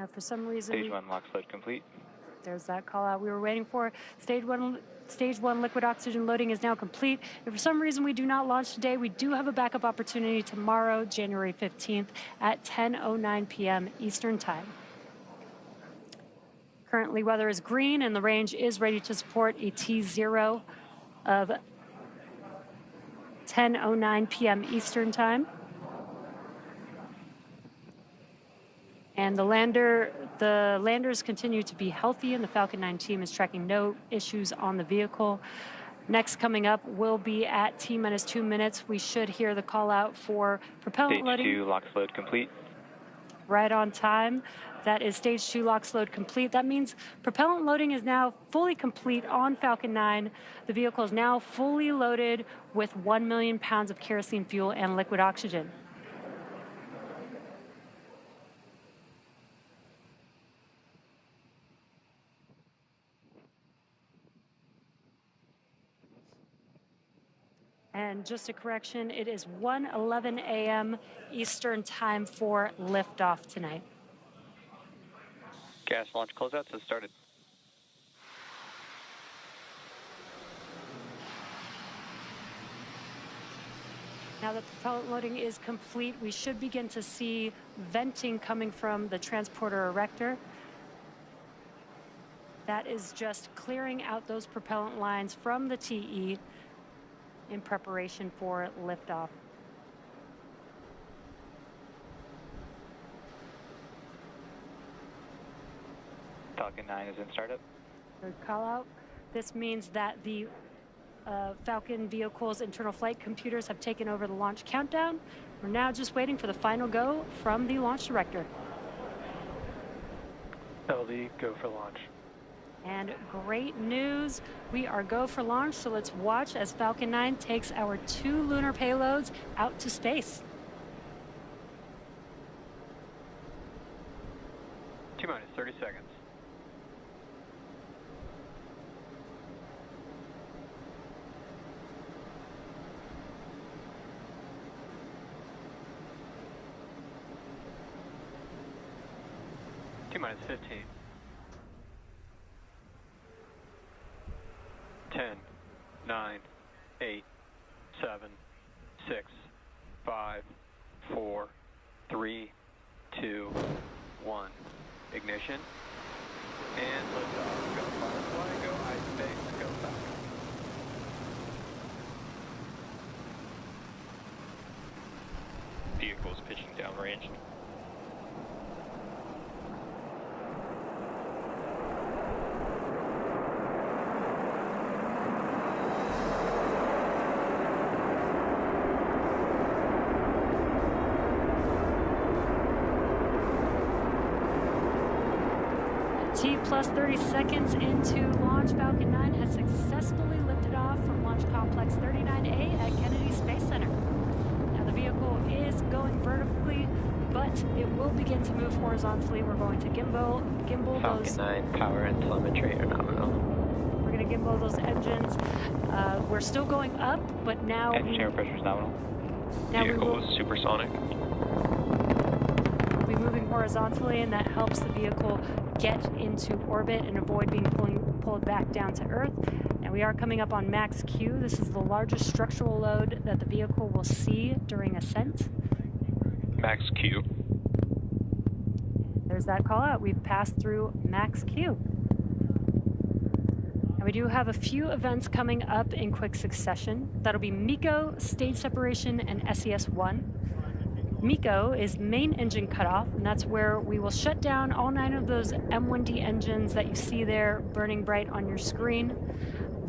Now, for some reason, Stage 1 LOX load complete. There's that call out we were waiting for. Stage one liquid oxygen loading is now complete. If for some reason we do not launch today, we do have a backup opportunity tomorrow, January 15th at 10:09 p.m. Eastern Time. Currently, weather is green and the range is ready to support a T0 of 10:09 p.m. Eastern Time. And the landers continue to be healthy, and the Falcon 9 team is tracking no issues on the vehicle. Next coming up will be at T-minus 2 minutes. We should hear the call out for propellant loading. Stage 2 LOX load complete. Right on time. That is stage 2 LOX load complete. That means propellant loading is now fully complete on Falcon 9. The vehicle is now fully loaded with 1 million pounds of kerosene fuel and liquid oxygen. And just a correction, it is 1:11 a.m. Eastern Time for liftoff tonight. Gas launch closeouts has started. Now that propellant loading is complete, we should begin to see venting coming from the transporter erector. That is just clearing out those propellant lines from the TE in preparation for liftoff. Falcon 9 is in startup. Third call out. This means that the Falcon vehicle's internal flight computers have taken over the launch countdown. We're now just waiting for the final go from the launch director. LD, go for launch. And great news, we are go for launch, so let's watch as Falcon 9 takes our 2 lunar payloads out to space. T-minus 30 seconds. T-minus 15. 10, 9, 8, 7, 6, 5, 4, 3, 2, 1. Ignition. And liftoff. Go Firefly, go iSpace, go Falcon. Vehicles pitching downrange. T plus 30 seconds into launch, Falcon 9 has successfully lifted off from Launch Complex 39A at Kennedy Space Center. Now the vehicle is going vertically, but it will begin to move horizontally. We're going to gimbal Falcon those. 9 power and telemetry are nominal. We're going to gimbal those engines. We're still going up, but now Engine pressure is nominal. now we Vehicle will is supersonic. be moving horizontally, and that helps the vehicle get into orbit and avoid being pulled back down to Earth. And we are coming up on max Q. This is the largest structural load that the vehicle will see during ascent. Max Q. There's that call out. We've passed through max Q. And we do have a few events coming up in quick succession. That'll be MECO, stage separation, and SES-1. MECO is main engine cutoff, and that's where we will shut down all 9 of those M1D engines that you see there burning bright on your screen.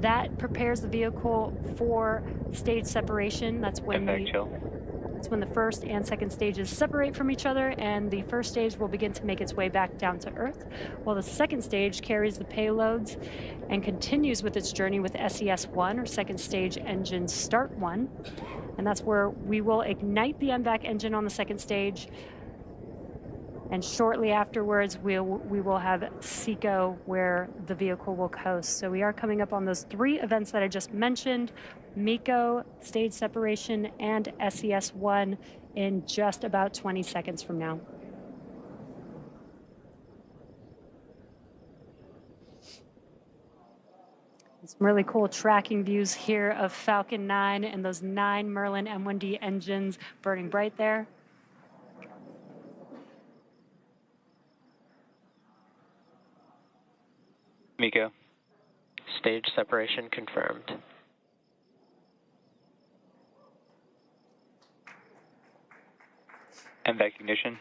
That prepares the vehicle for stage separation. That's when the first and second stages separate from each other, and the first stage will begin to make its way back down to Earth, while the second stage carries the payloads and continues with its journey with SES-1, or second stage engine start 1. And that's where we will ignite the MVAC engine on the second stage. And shortly afterwards, we will have SECO, where the vehicle will coast. So we are coming up on those 3 events that I just mentioned: MECO, stage separation, and SES-1 in just about 20 seconds from now. Some really cool tracking views here of Falcon 9 and those 9 Merlin M1D engines burning bright there. MECO. Stage separation confirmed. MVAC ignition.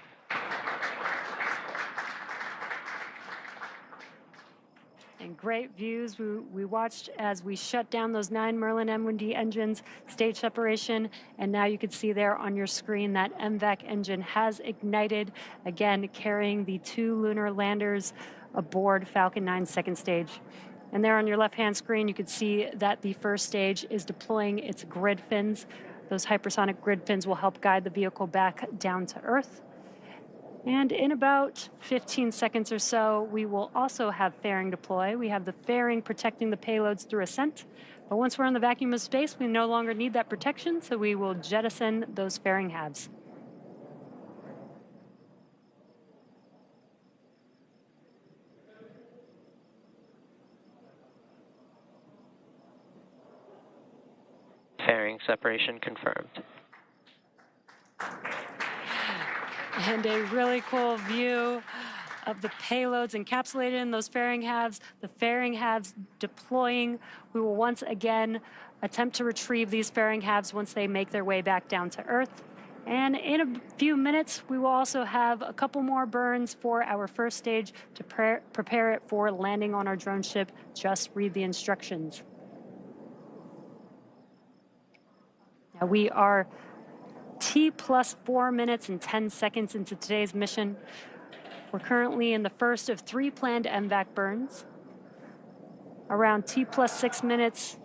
And great views. We watched as we shut down those 9 Merlin M1D engines, stage separation, and now you can see there on your screen that MVAC engine has ignited, again carrying the 2 lunar landers aboard Falcon 9's second stage. And there on your left-hand screen, you can see that the first stage is deploying its grid fins. Those hypersonic grid fins will help guide the vehicle back down to Earth. And in about 15 seconds or so, we will also have fairing deploy. We have the fairing protecting the payloads through ascent. But once we're in the vacuum of space, we no longer need that protection, so we will jettison those fairing halves. Fairing separation confirmed. And a really cool view of the payloads encapsulated in those fairing halves, the fairing halves deploying. We will once again attempt to retrieve these fairing halves once they make their way back down to Earth. And in a few minutes, we will also have a couple more burns for our first stage to prepare it for landing on our drone ship. Just read the instructions. Now we are T plus 4 minutes and 10 seconds into today's mission. We're currently in the first of 3 planned MVAC burns. Around T plus 6 minutes,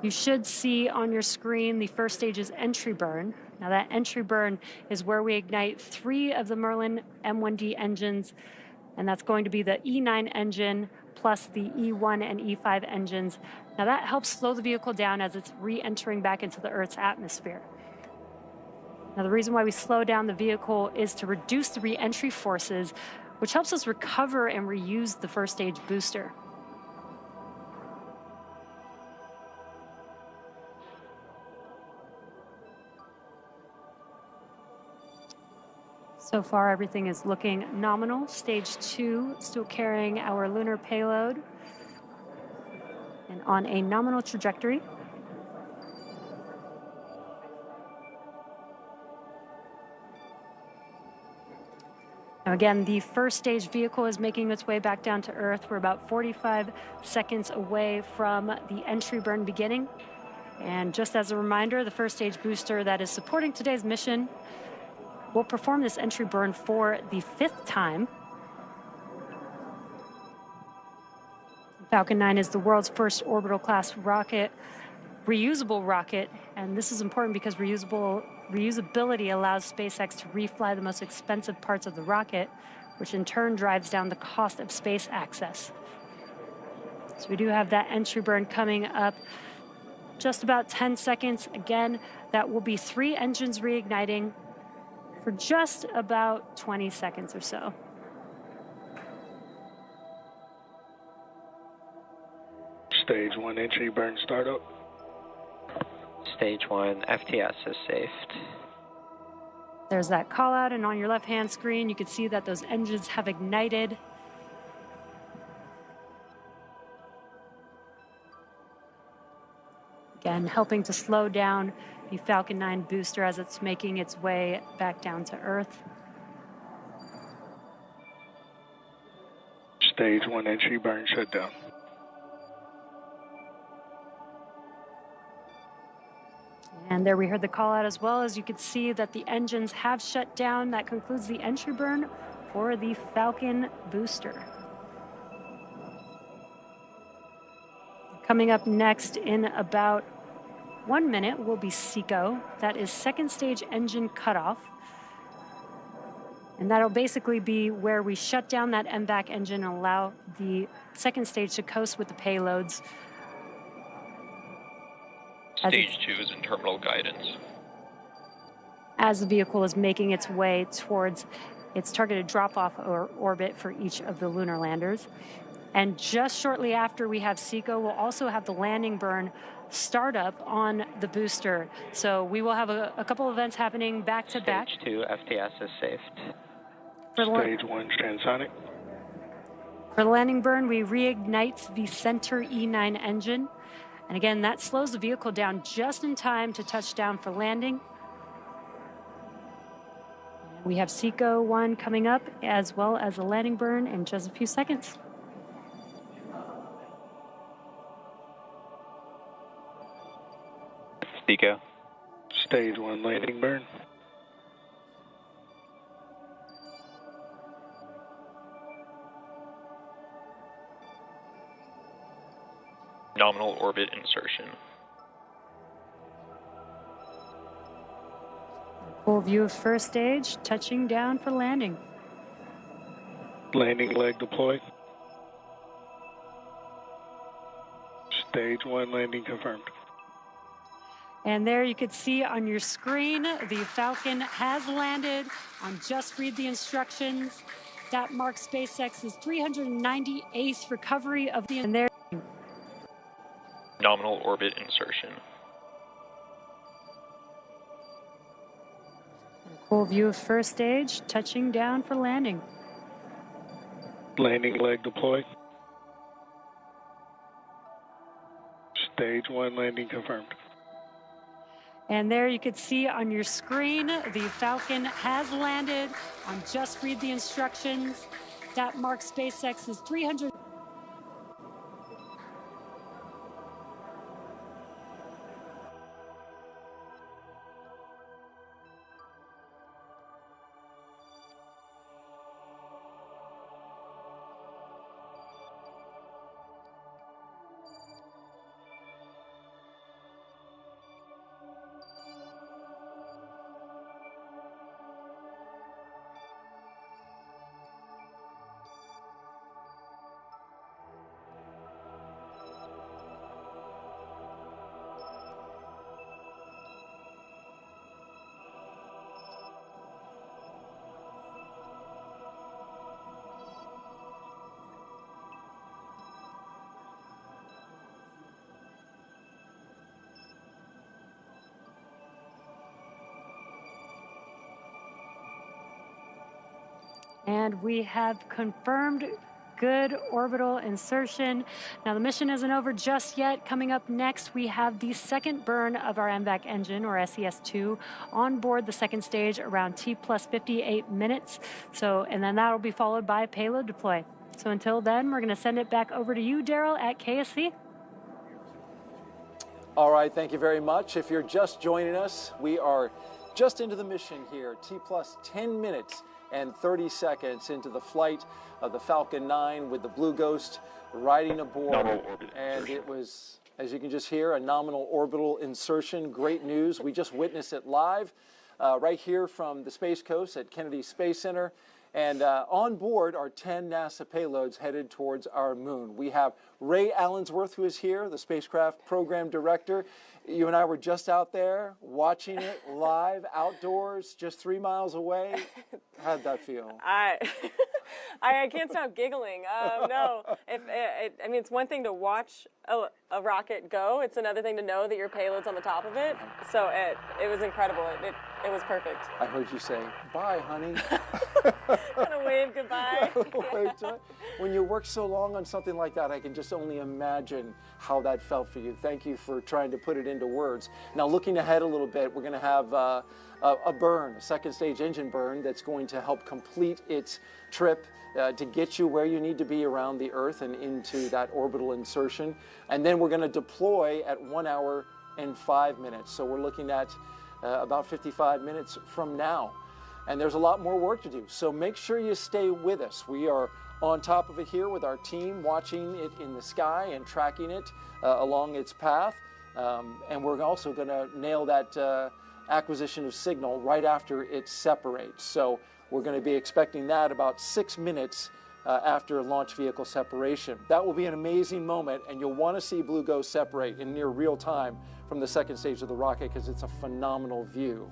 you should see on your screen the first stage's entry burn. Now that entry burn is where we ignite 3 of the Merlin M1D engines, and that's going to be the E9 engine plus the E1 and E5 engines. Now that helps slow the vehicle down as it's re-entering back into the Earth's atmosphere. Now, the reason why we slow down the vehicle is to reduce the re-entry forces, which helps us recover and reuse the first stage booster. So far, everything is looking nominal. Stage 2 still carrying our lunar payload and on a nominal trajectory. Now again, the first stage vehicle is making its way back down to Earth. We're about 45 seconds away from the entry burn beginning. And just as a reminder, the first stage booster that is supporting today's mission will perform this entry burn for the 5th time. Falcon 9 is the world's first orbital class rocket, reusable rocket, and this is important because reusability allows SpaceX to refly the most expensive parts of the rocket, which in turn drives down the cost of space access. So we do have that entry burn coming up just about 10 seconds. Again, that will be 3 engines reigniting for just about 20 seconds or so. Stage 1 entry burn startup. Stage 1 FTS is saved. There's that call out, and on your left-hand screen, you can see that those engines have ignited. Again, helping to slow down the Falcon 9 booster as it's making its way back down to Earth. Stage 1 entry burn shutdown. And there we heard the call out as well. As you can see that the engines have shut down. That concludes the entry burn for the Falcon booster. Coming up next in about 1 minute will be SECO. That is second stage engine cutoff. And that'll basically be where we shut down that MVAC engine and allow the second stage to coast with the payloads. Stage 2 is in terminal guidance. As the vehicle is making its way towards its targeted drop-off orbit for each of the lunar landers. And just shortly after we have SECO, we'll also have the landing burn startup on the booster. So we will have a couple events happening back to back. Stage 2 FTS is safed. Stage 1 transonic. For the landing burn, we reignite the center E9 engine. And again, that slows the vehicle down just in time to touch down for landing. We have SECO 1 coming up, as well as the landing burn in just a few seconds. SECO. Stage 1 landing burn. Nominal orbit insertion. Full view of first stage, touching down for landing. Landing leg deployed. Stage 1 landing confirmed. And there you could see on your screen, the Falcon has landed on Just Read the Instructions. That marks SpaceX's 398th recovery of the... And there. Nominal orbit insertion. Full view of first stage, touching down for landing. Landing leg deployed. Stage 1 landing confirmed. And there you could see on your screen, the Falcon has landed on Just Read the Instructions. That marks SpaceX's 300... And we have confirmed good orbital insertion. Now the mission isn't over just yet. Coming up next, we have the second burn of our MVAC engine, or SES-2, on board the second stage around T plus 58 minutes. And then that'll be followed by a payload deploy. So until then, we're gonna send it back over to you, Daryl, at KSC. All right, thank you very much. If you're just joining us, we are just into the mission here, T plus 10 minutes and 30 seconds into the flight of the Falcon 9 with the Blue Ghost riding aboard. And it was, as you can just hear, a nominal orbital insertion. Great news. We just witnessed it live right here from the Space Coast at Kennedy Space Center. And on board are 10 NASA payloads headed towards our moon. We have Ray Allensworth, who is here, the spacecraft program director. You and I were just out there watching it live, outdoors, just 3 miles away. How'd that feel? I can't stop giggling. No, I mean, it's one thing to watch a rocket go. It's another thing to know that your payload's on the top of it. So it was incredible. It was perfect. I heard you say, bye, honey. Kind of wave goodbye. When you work so long on something like that, I can just only imagine how that felt for you. Thank you for trying to put it into words. Now, looking ahead a little bit, we're going to have a burn, a second stage engine burn that's going to help complete its trip to get you where you need to be around the Earth and into that orbital insertion. And then we're going to deploy at 1 hour and 5 minutes. So we're looking at about 55 minutes from now. And there's a lot more work to do. So make sure you stay with us. We are on top of it here with our team, watching it in the sky and tracking it along its path. And we're also going to nail that acquisition of signal right after it separates. So we're going to be expecting that about 6 minutes after launch vehicle separation. That will be an amazing moment, and you'll want to see Blue Ghost separate in near real time from the second stage of the rocket because it's a phenomenal view.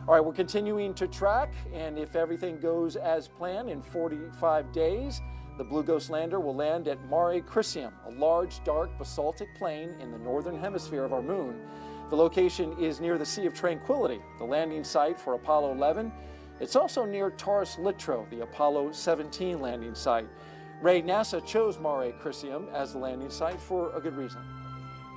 All right, we're continuing to track, and if everything goes as planned, in 45 days, the Blue Ghost lander will land at Mare Crisium, a large, dark basaltic plain in the northern hemisphere of our moon. The location is near the Sea of Tranquility, the landing site for Apollo 11. It's also near Taurus Littrow, the Apollo 17 landing site. Ray, NASA chose Mare Crisium as the landing site for a good reason.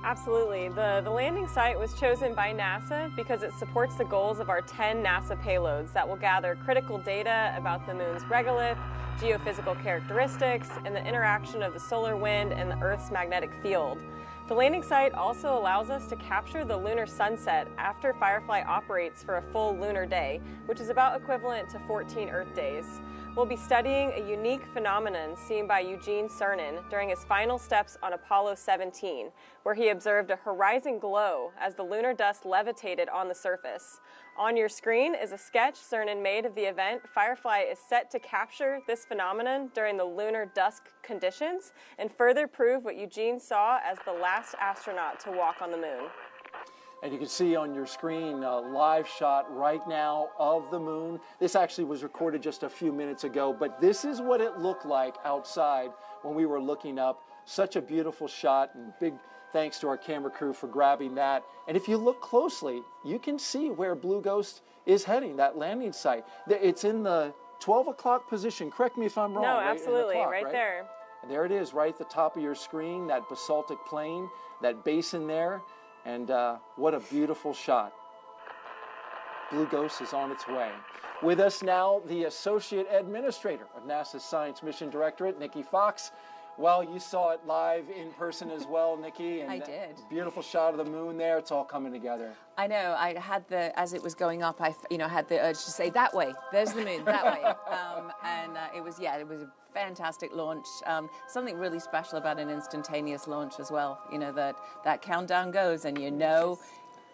Absolutely. The landing site was chosen by NASA because it supports the goals of our 10 NASA payloads that will gather critical data about the moon's regolith, geophysical characteristics, and the interaction of the solar wind and the Earth's magnetic field. The landing site also allows us to capture the lunar sunset after Firefly operates for a full lunar day, which is about equivalent to 14 Earth days. We'll be studying a unique phenomenon seen by Eugene Cernan during his final steps on Apollo 17, where he observed a horizon glow as the lunar dust levitated on the surface. On your screen is a sketch Cernan made of the event. Firefly is set to capture this phenomenon during the lunar dusk conditions and further prove what Eugene saw as the last astronaut to walk on the moon. And you can see on your screen a live shot right now of the moon. This actually was recorded just a few minutes ago, but this is what it looked like outside when we were looking up. Such a beautiful shot, and big thanks to our camera crew for grabbing that. And if you look closely, you can see where Blue Ghost is heading, that landing site. It's in the 12 o'clock position. Correct me if I'm wrong. No, right absolutely, clock, right there. And there it is, right at the top of your screen, that basaltic plain, that basin there. And what a beautiful shot. Blue Ghost is on its way. With us now, the Associate Administrator of NASA's Science Mission Directorate, Nikki Fox. Well, you saw it live in person as well, Nikki. And I did. Beautiful shot of the moon there. It's all coming together. I know. I had as it was going up, I had the urge to say, that way, there's the moon, that way. It was a fantastic launch. Something really special about an instantaneous launch as well. You know, that countdown goes and you know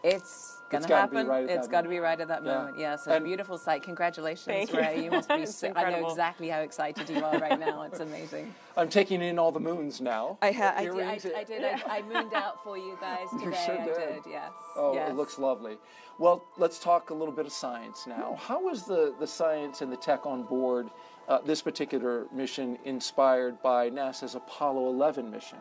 it's going to happen. It's got to be right at that moment. Yeah, so And beautiful sight. Congratulations, Thank you. Ray. You must be It's I know incredible. exactly how excited you are right now. It's amazing. I'm taking in all the moons now. I Earrings. did. I mooned out for you guys today. You sure I did. did, yes. Oh, yes. it looks lovely. Well, let's talk a little bit of science now. How was the science and the tech on board this particular mission inspired by NASA's Apollo 11 mission?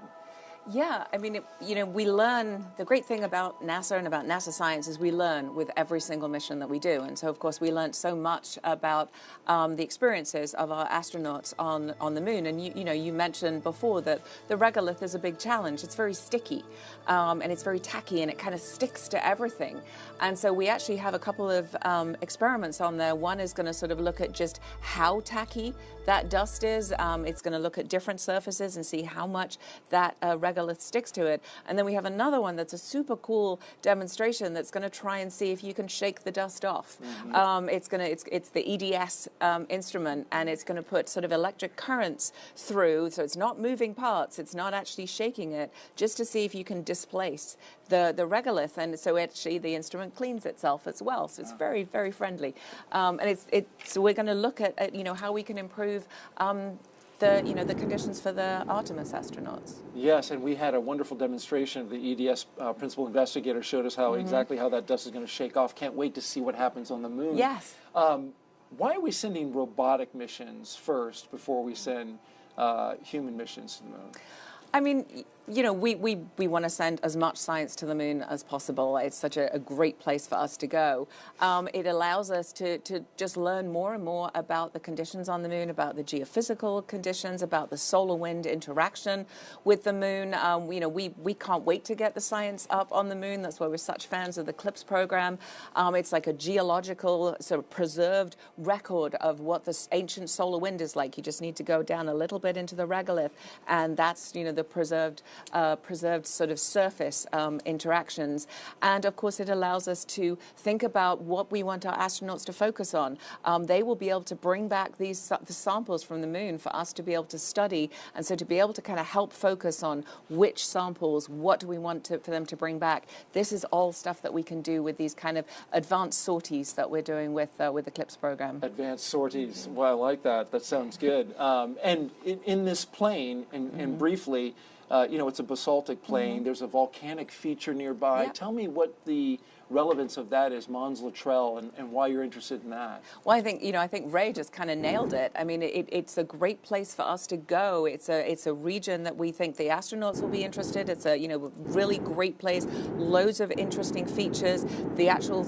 Yeah, I mean, we learn, the great thing about NASA and about NASA science is we learn with every single mission that we do. And so, of course, we learned so much about the experiences of our astronauts on the moon. And, you mentioned before that the regolith is a big challenge. It's very sticky and it's very tacky and it kind of sticks to everything. And so we actually have a couple of experiments on there. One is going to sort of look at just how tacky that dust is. It's going to look at different surfaces and see how much that regolith sticks to it. And then we have another one that's a super cool demonstration that's going to try and see if you can shake the dust off. Mm-hmm. It's the EDS instrument, and it's going to put sort of electric currents through, so it's not moving parts, it's not actually shaking it, just to see if you can displace the regolith. And so actually the instrument cleans itself as well. So it's very, very friendly. And so we're going to look at how we can improve the conditions for the Artemis astronauts. Yes, and we had a wonderful demonstration of the EDS principal investigator showed us how exactly how that dust is going to shake off. Can't wait to see what happens on the moon. Yes. Why are we sending robotic missions first before we send human missions to the moon? I mean, we want to send as much science to the moon as possible. It's such a great place for us to go. It allows us to just learn more and more about the conditions on the moon, about the geophysical conditions, about the solar wind interaction with the moon. We can't wait to get the science up on the moon. That's why we're such fans of the CLIPS program. It's like a geological sort of preserved record of what the ancient solar wind is like. You just need to go down a little bit into the regolith, and that's the preserved sort of surface interactions. And of course, it allows us to think about what we want our astronauts to focus on. They will be able to bring back the samples from the moon for us to be able to study, and so to be able to kind of help focus on which samples, what do we want for them to bring back. This is all stuff that we can do with these kind of advanced sorties that we're doing with the CLIPS program. Advanced sorties. Well, I like that. That sounds good. And in this plane, and briefly, it's a basaltic plain. There's a volcanic feature nearby. Yep. Tell me what the relevance of that is Mons Luttrell and why you're interested in that. Well, I think Ray just kind of nailed it. I mean, it's a great place for us to go. It's a region that we think the astronauts will be interested. It's a really great place, loads of interesting features. The actual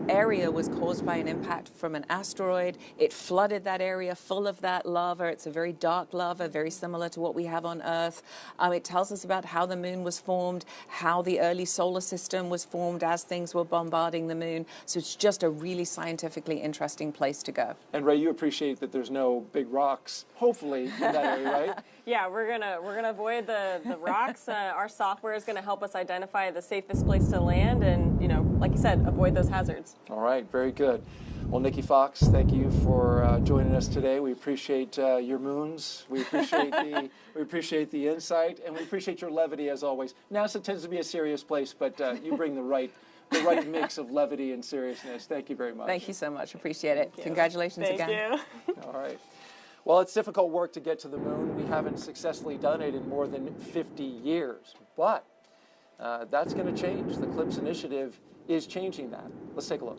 area was caused by an impact from an asteroid. It flooded that area full of that lava. It's a very dark lava, very similar to what we have on Earth. It tells us about how the moon was formed, how the early solar system was formed as things were bombarding the moon. So it's just a really scientifically interesting place to go. And Ray, you appreciate that there's no big rocks, hopefully, in that area, right? Yeah, we're gonna avoid the rocks. Our software is gonna help us identify the safest place to land, and like you said, avoid those hazards. All right, very good. Well, Nikki Fox, thank you for joining us today. We appreciate your moons. We appreciate the insight, and we appreciate your levity as always. NASA tends to be a serious place, but you bring the right mix of levity and seriousness. Thank you very much. Thank you so much. Appreciate it. Congratulations again. Thank you. All right. Well, it's difficult work to get to the moon. We haven't successfully done it in more than 50 years, but that's going to change. The CLIPS initiative is changing that. Let's take a look.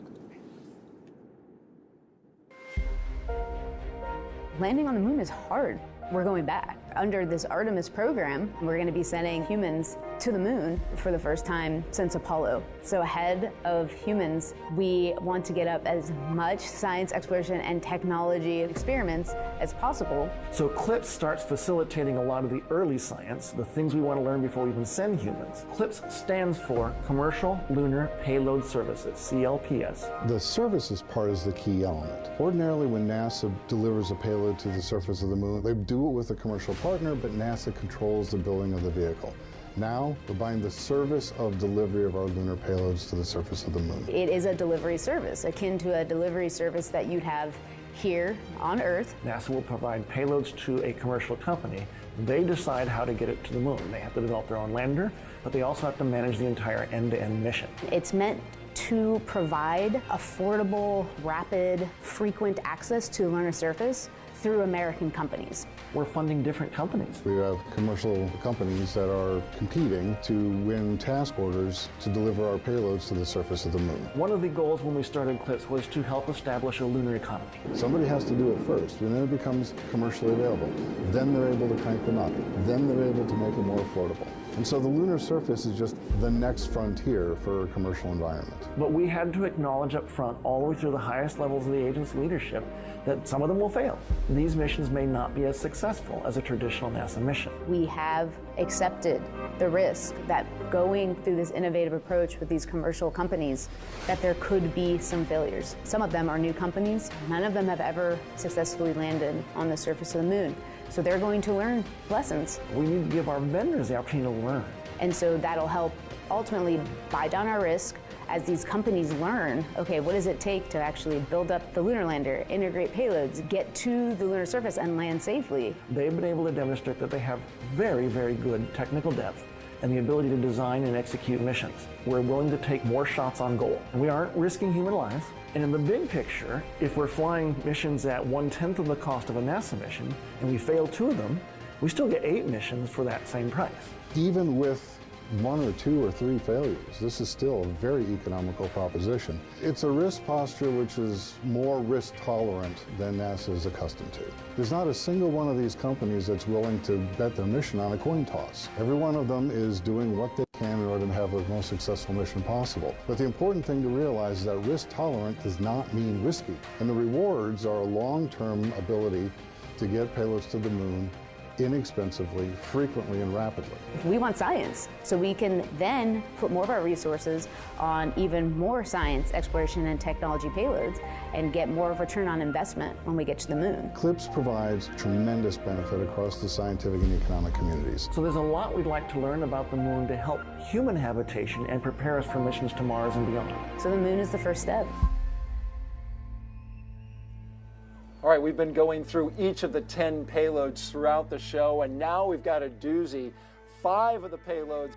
Landing on the moon is hard. We're going back. Under this Artemis program, we're going to be sending humans to the moon for the first time since Apollo. So ahead of humans, we want to get up as much science exploration and technology experiments as possible. So CLIPS starts facilitating a lot of the early science, the things we want to learn before we even send humans. CLIPS stands for Commercial Lunar Payload Services, CLPS. The services part is the key element. Ordinarily, when NASA delivers a payload to the surface of the moon, they do it with a commercial partner, but NASA controls the building of the vehicle. Now, we're buying the service of delivery of our lunar payloads to the surface of the moon. It is a delivery service, akin to a delivery service that you'd have here on Earth. NASA will provide payloads to a commercial company. They decide how to get it to the moon. They have to develop their own lander, but they also have to manage the entire end-to-end mission. It's meant to provide affordable, rapid, frequent access to the lunar surface through American companies. We're funding different companies. We have commercial companies that are competing to win task orders to deliver our payloads to the surface of the moon. One of the goals when we started CLIPS was to help establish a lunar economy. Somebody has to do it first, and then it becomes commercially available. Then they're able to crank them up. Then they're able to make it more affordable. And so the lunar surface is just the next frontier for a commercial environment. But we had to acknowledge up front, all the way through the highest levels of the agency leadership, that some of them will fail. These missions may not be as successful as a traditional NASA mission. We have accepted the risk that going through this innovative approach with these commercial companies, that there could be some failures. Some of them are new companies. None of them have ever successfully landed on the surface of the moon. So they're going to learn lessons. We need to give our vendors the opportunity to learn. And so that'll help ultimately buy down our risk as these companies learn, okay, what does it take to actually build up the lunar lander, integrate payloads, get to the lunar surface and land safely? They've been able to demonstrate that they have very, very good technical depth and the ability to design and execute missions. We're willing to take more shots on goal. And we aren't risking human lives. And in the big picture, if we're flying missions at 1/10 of the cost of a NASA mission and we fail 2 of them, we still get 8 missions for that same price. Even with 1 or 2 or 3 failures, this is still a very economical proposition. It's a risk posture which is more risk tolerant than NASA is accustomed to. There's not a single one of these companies that's willing to bet their mission on a coin toss. Every one of them is doing what they can in order to have the most successful mission possible. But the important thing to realize is that risk tolerant does not mean risky. And the rewards are a long-term ability to get payloads to the moon inexpensively, frequently, and rapidly. We want science, so we can then put more of our resources on even more science, exploration, and technology payloads and get more of a return on investment when we get to the moon. CLIPS provides tremendous benefit across the scientific and economic communities. So there's a lot we'd like to learn about the moon to help human habitation and prepare us for missions to Mars and beyond. So the moon is the first step. All right, we've been going through each of the 10 payloads throughout the show, and now we've got a doozy. 5 of the payloads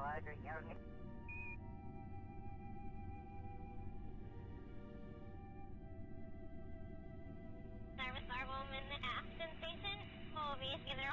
Service our woman in the Aston station will be either.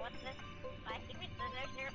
What's this? I think there's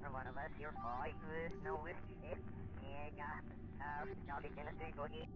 One of us here fight with no whiskey. Yeah, got it in a single hit.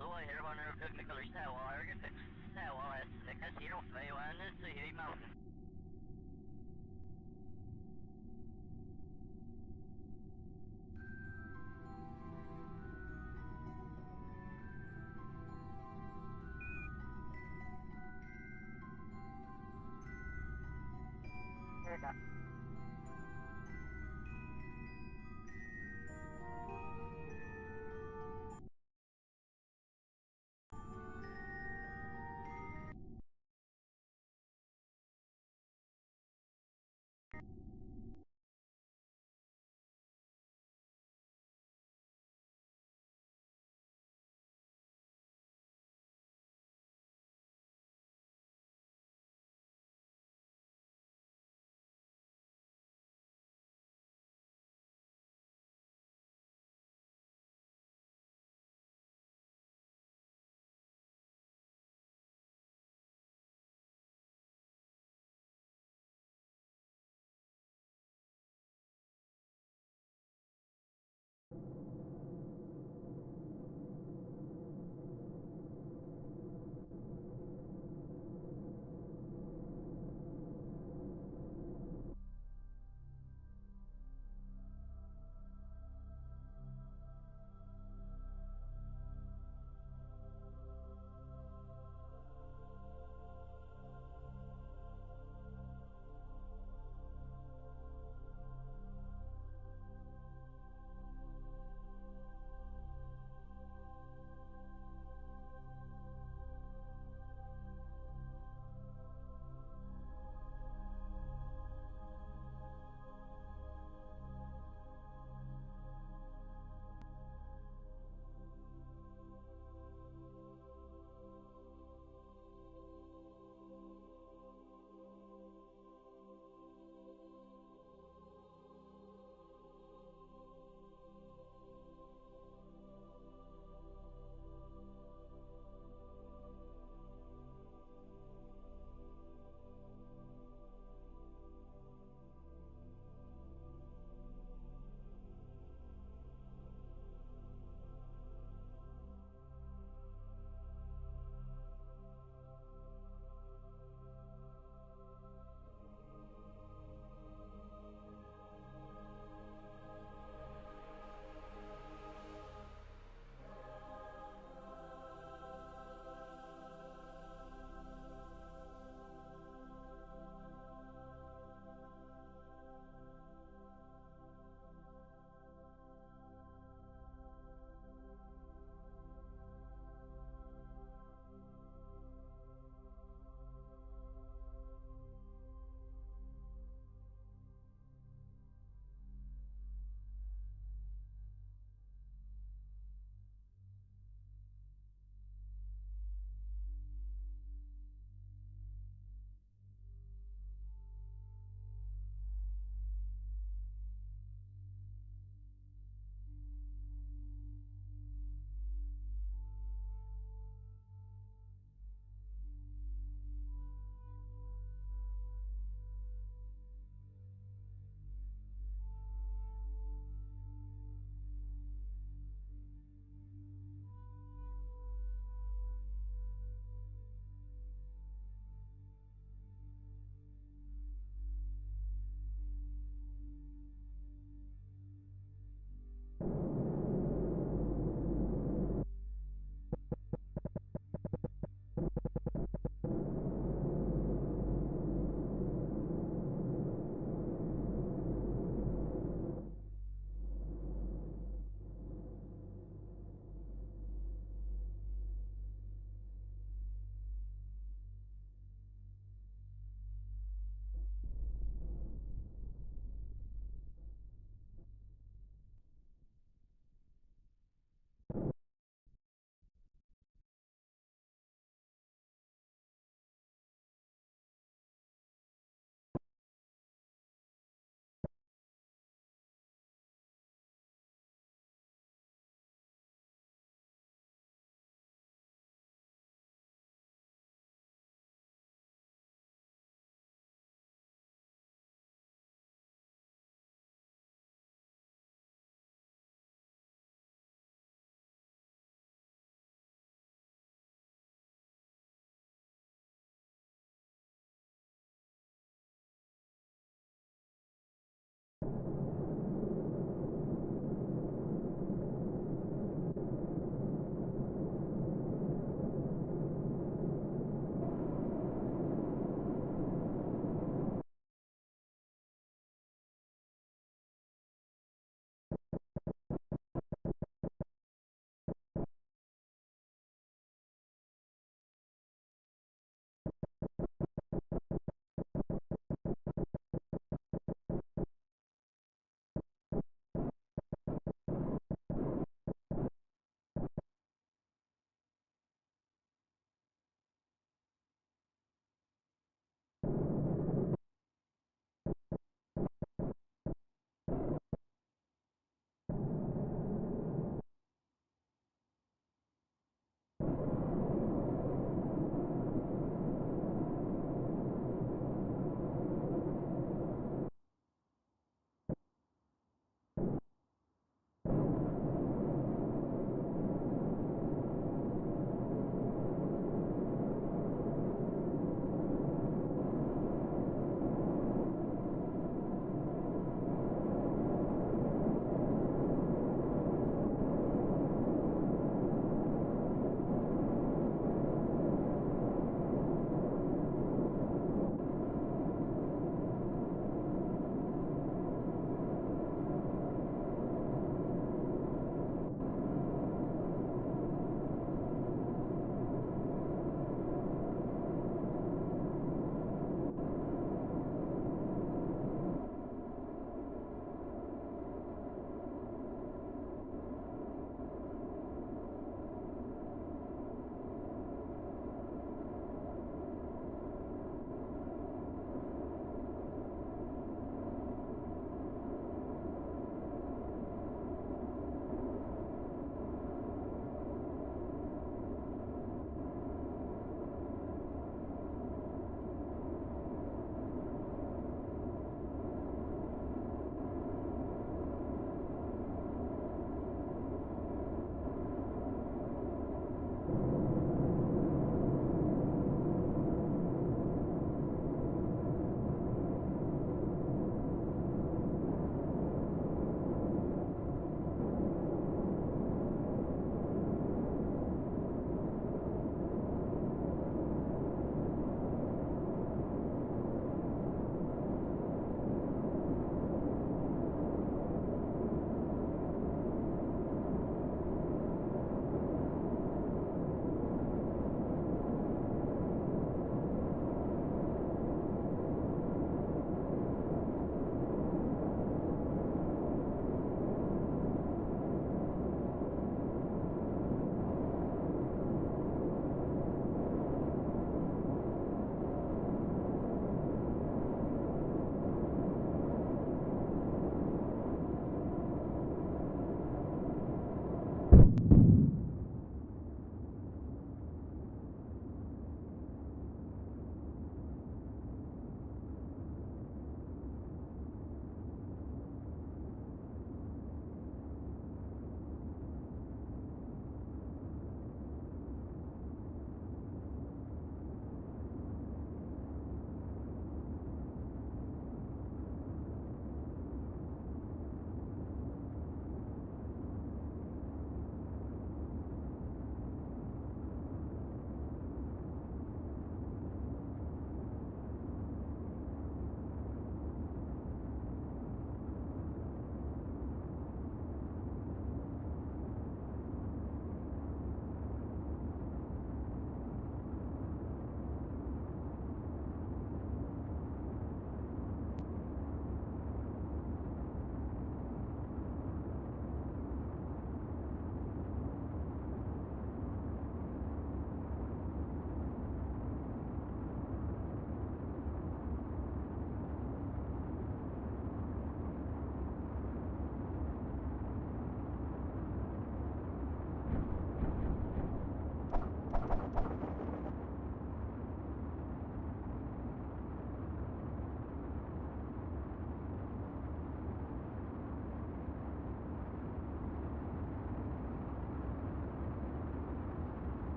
så är det bara när du försöker lyssna och jag är 6 och jag är 6 0 och jag är 3 i månaden.